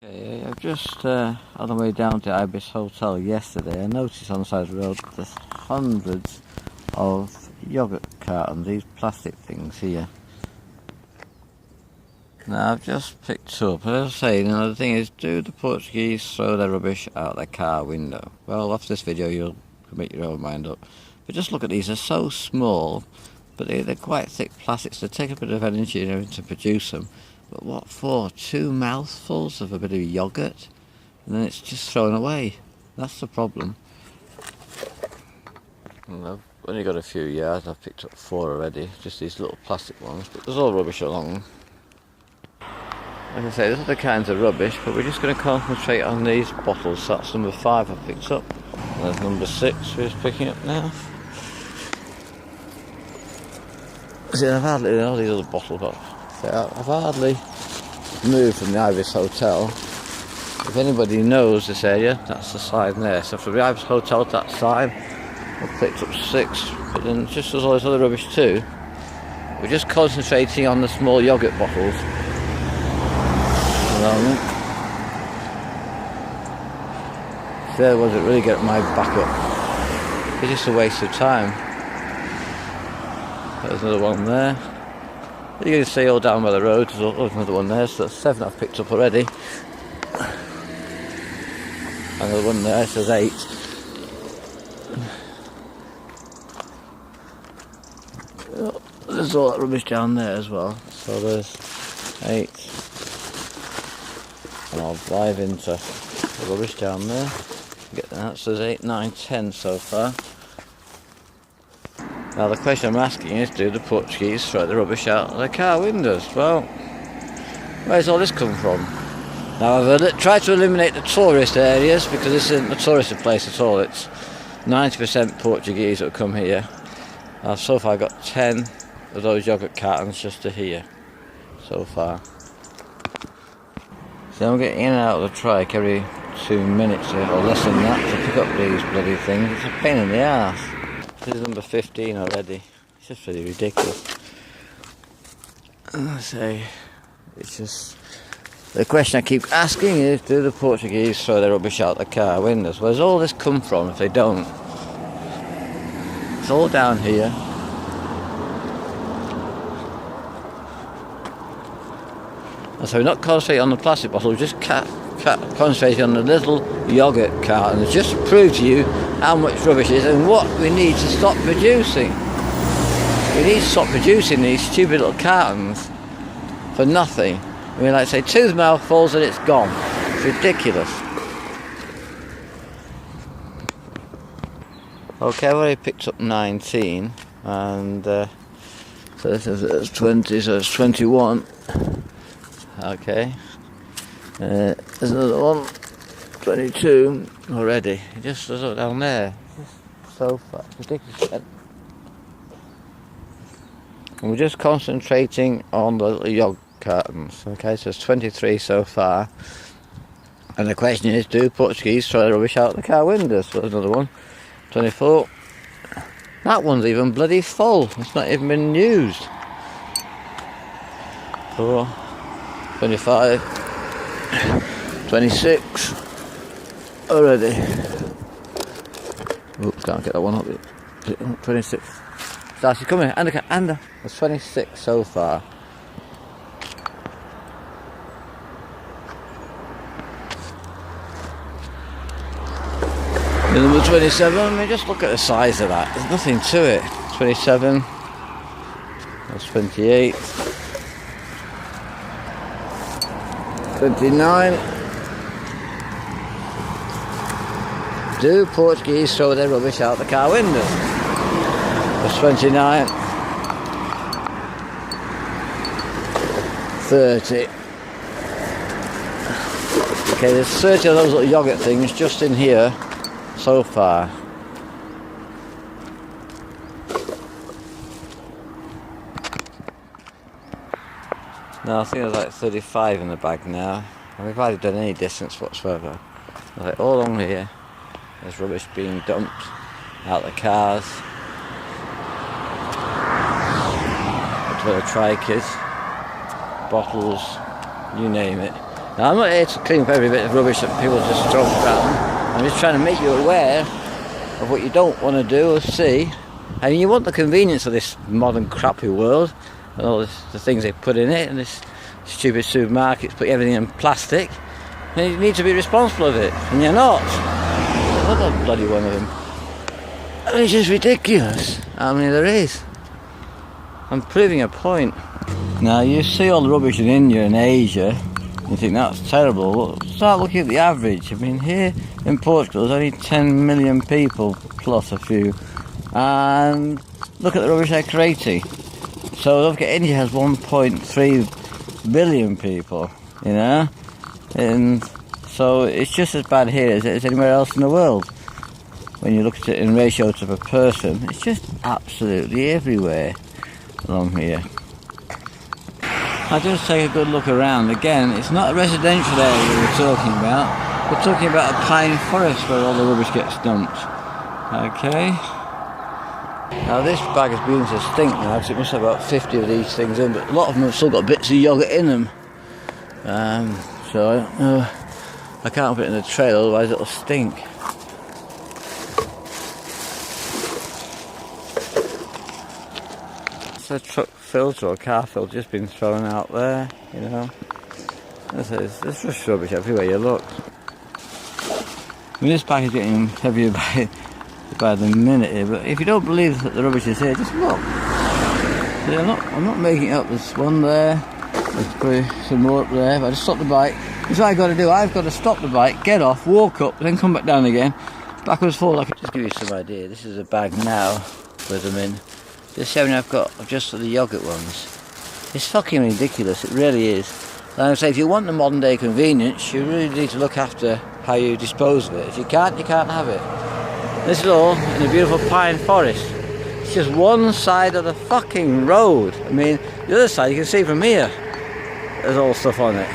Okay, I've just on the way down to Ibis Hotel yesterday, I noticed on the side of the road there's hundreds of yoghurt cartons, these plastic things here. Now I've just picked up, as I was saying, the thing is, do the Portuguese throw their rubbish out their car window? Well, after this video you'll make your own mind up. But just look at these, they're so small, but they're quite thick plastics, they take a bit of energy and everything to produce them. But what for? 2 mouthfuls of a bit of yoghurt, and then it's just thrown away. That's the problem. And I've only got a few yards, I've picked up 4 already, just these little plastic ones, but there's all rubbish along. Like I say, there's other kinds of rubbish, but we're just going to concentrate on these bottles. So that's number 5 I've picked up, and there's number 6 we're just picking up now. See, I've hardly, all these other bottles up. I've hardly moved from the Ibis Hotel. If anybody knows this area, that's the sign there. So from the Ibis Hotel to that sign, I've picked up 6. But then just as all this other rubbish too, we're just concentrating on the small yoghurt bottles at the moment. There wasn't really getting my back up. It's just a waste of time. There's another one there. You can see all down by the road, there's another one there, so that's 7 I've picked up already. Another one there, so there's 8. There's all that rubbish down there as well, so there's 8. And I'll dive into the rubbish down there, get that, so there's 8, 9, 10 so far. Now the question I'm asking is, do the Portuguese throw the rubbish out of their car windows? Well, where's all this come from? Now I've tried to eliminate the tourist areas, because this isn't a touristy place at all. It's 90% Portuguese that come here. I've so far got 10 of those yoghurt cartons just to here, so far. So I'm getting in and out of the trike every 2 minutes or less than that to pick up these bloody things. It's a pain in the arse. This is number 15 already. It's just really ridiculous. I say, it's just the question I keep asking is, do the Portuguese throw their rubbish out the car windows? Where's all this come from if they don't? It's all down here. And so we're not concentrating on the plastic bottle, we're just concentrating on the little yoghurt cartons, just to prove to you how much rubbish is and what we need to stop producing. We need to stop producing these stupid little cartons for nothing. I mean, like say 2 mouthfuls and it's gone. It's ridiculous. Okay, I've already picked up 19, and so this is 20, so it's 21. Okay. There's another one, 22 already. It just does it down there. It's so far, ridiculous. And we're just concentrating on the little yogurt cartons. Okay, so there's 23 so far. And the question is, do Portuguese throw the rubbish out the car windows? So there's another one, 24. That one's even bloody full. It's not even been used. 4, 25. 26 already. Oops, can't get that one up yet. 26. Starsky, come here. Anda. There's 26 so far. And number 27, I mean, just look at the size of that. There's nothing to it. 27. That's 28. 29. Do Portuguese throw their rubbish out the car window? That's 29. 30. Okay, there's 30 of those little yoghurt things just in here so far. No, I think there's like 35 in the bag now, and we've hardly done any distance whatsoever. Like all along here, there's rubbish being dumped out the cars. That's where the trike is. Bottles, you name it. Now, I'm not here to clean up every bit of rubbish that people just throw around. I'm just trying to make you aware of what you don't want to do or see. And you want the convenience of this modern crappy world and all this, the things they put in it, and this stupid supermarkets put everything in plastic. And you need to be responsible of it, and you're not. Another bloody one of them. I mean, it's just ridiculous how many there is. I'm proving a point. Now, you see all the rubbish in India and Asia, you think that's terrible. Well, start looking at the average. I mean, here in Portugal there's only 10 million people, plus a few, and look at the rubbish they're creating. So don't forget, India has 1.3 billion people, you know, and so it's just as bad here as it is anywhere else in the world. When you look at it in ratio to per person, it's just absolutely everywhere along here. I just take a good look around. Again, it's not a residential area we're talking about. We're talking about a pine forest where all the rubbish gets dumped. Okay. Now this bag is beginning to stink now, because it must have about 50 of these things in, but a lot of them have still got bits of yoghurt in them. So I don't know. I can't put it in the trailer, otherwise it'll stink. It's a truck filter or car filter just been thrown out there, you know. There's just rubbish everywhere you look. I mean, this bag is getting heavier by the minute here, but if you don't believe that the rubbish is here, just look. See, I'm not making it up. There's one there, there's probably some more up there. If I just stop the bike, that's what I've got to do. I've got to stop the bike, get off, walk up, then come back down again, backwards, forward. I can just give you some idea. This is a bag now with them in. This showing I've got just for the yoghurt ones. It's fucking ridiculous, it really is. And I say, if you want the modern day convenience, you really need to look after how you dispose of it. If you can't have it. This is all in a beautiful pine forest. It's just one side of the fucking road. I mean, the other side you can see from here. There's all stuff on it.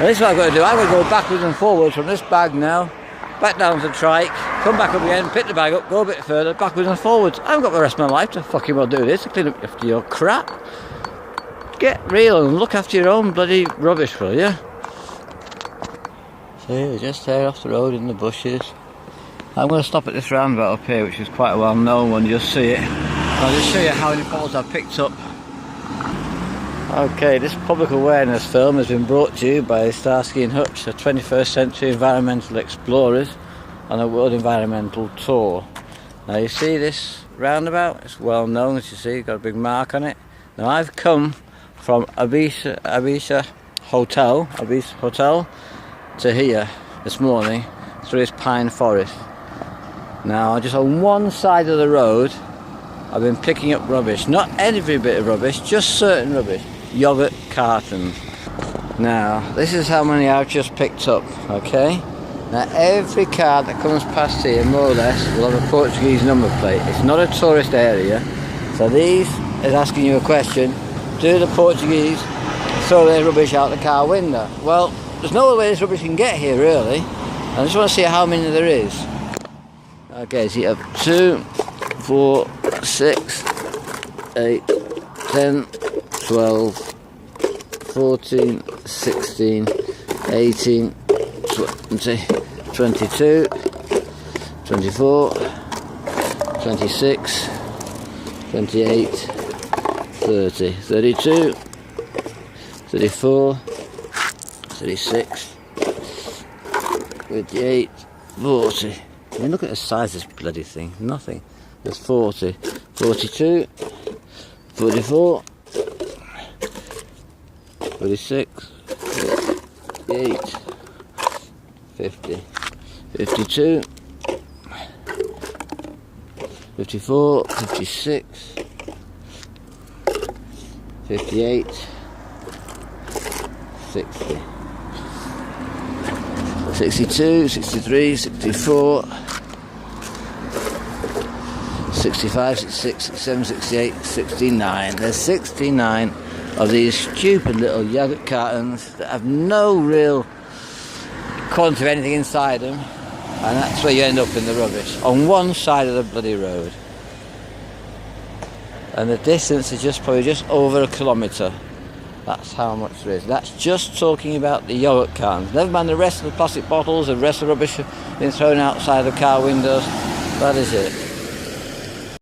And this is what I've got to do. I've got to go backwards and forwards from this bag now, back down to the trike, come back up again, pick the bag up, go a bit further, backwards and forwards. I haven't got the rest of my life to fucking well do this, to clean up after your crap. Get real and look after your own bloody rubbish, will you? See, they're just there off the road in the bushes. I'm going to stop at this roundabout up here, which is quite a well-known one. You'll see it. I'll just show you how many bottles I've picked up. Okay, this public awareness film has been brought to you by Starsky&Hutch, the 21st century environmental explorers on a world environmental tour. Now you see this roundabout, it's well known, as you see, it's got a big mark on it. Now I've come from ibis Hotel to here this morning through this pine forest. Now just on one side of the road I've been picking up rubbish, not every bit of rubbish, just certain rubbish. Yoghurt cartons. Now this is how many I've just picked up, okay? Now every car that comes past here more or less will have a Portuguese number plate. It's not a tourist area, so these is asking you a question: do the Portuguese throw their rubbish out the car window? Well, there's no other way this rubbish can get here really. I just want to see how many there is. Okay, so you have 2, 4, 6, 8, 10, 12, 14, 16, 18, 20, 22, 24, 26, 28, 30, 32, 34, 36, 38, 40. I mean, look at the size of this bloody thing. Nothing. There's 40, 42, 44, 46, 58, 50, 52, 54, 56, 58, 60, 62, 63, 64, 65, 66, 67, 68, 69. There's 69 of these stupid little yoghurt cartons that have no real quantity of anything inside them, and that's where you end up in the rubbish, on one side of the bloody road. And the distance is probably just over a kilometre. That's how much there is. That's just talking about the yoghurt cans. Never mind the rest of the plastic bottles, the rest of the rubbish being thrown outside the car windows. That is it.